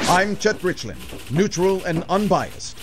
I'm Chet Richland, neutral and unbiased.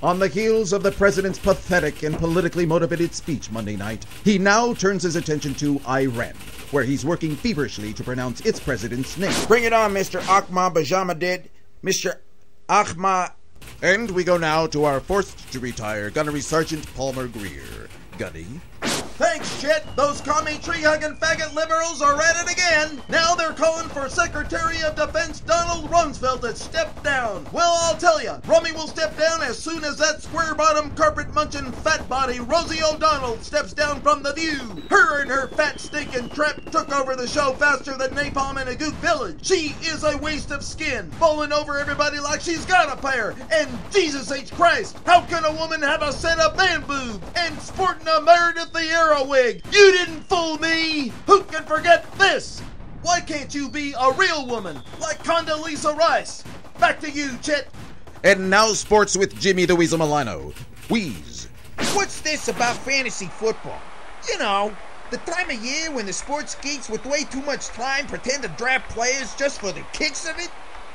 On the heels of the president's pathetic and politically motivated speech Monday night, he now turns his attention to Iran, where he's working feverishly to pronounce its president's name. Bring it on, Mr. Ahmadinejad, Mr. Ahmad. And we go now to our forced to retire Gunnery Sergeant Palmer Greer. Gunny. Thanks, Chet. Those commie tree-hugging faggot liberals are at it again. Now they're calling for Secretary of Defense Donald Rumsfeld to step down. Well, I'll tell you, Rummy will step down as soon as that square-bottom, carpet-munching, fat-body Rosie O'Donnell steps down from the view. Her and her fat, stinking tramp took over the show faster than napalm in a gook village. She is a waste of skin, bowling over everybody like she's got a pair. And Jesus H. Christ, how can a woman have a set of man boob and sporting a Meredith the Arrow wig? You didn't fool me! Who can forget this? Why can't you be a real woman like Condoleezza Rice? Back to you, Chet. And now sports with Jimmy the Weasel Milano. Wheeze. What's this about fantasy football? You know, the time of year when the sports geeks with way too much time pretend to draft players just for the kicks of it?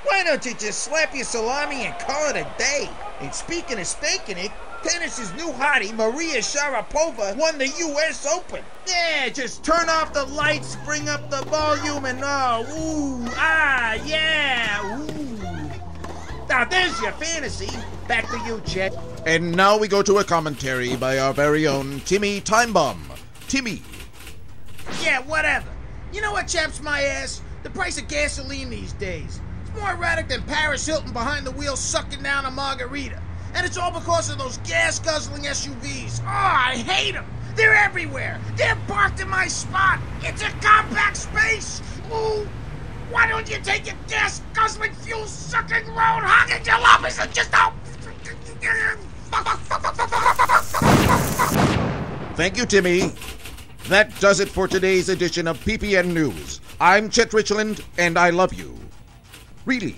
Why don't you just slap your salami and call it a day? And speaking of stinking it, tennis's new hottie, Maria Sharapova, won the U.S. Open. Yeah, just turn off the lights, bring up the volume, and yeah, ooh. Now there's your fantasy. Back to you, Chet. And now we go to a commentary by our very own Timmy Timebomb. Timmy. Yeah, whatever. You know what chaps my ass? The price of gasoline these days. It's more erratic than Paris Hilton behind the wheel sucking down a margarita. And it's all because of those gas-guzzling SUVs. Oh, I hate them. They're everywhere. They're parked in my spot. It's a compact space. Ooh, why don't you take your gas-guzzling, fuel-sucking, road-hogging jalopies and just don't... Thank you, Timmy. That does it for today's edition of PPN News. I'm Chet Richland, and I love you. Really.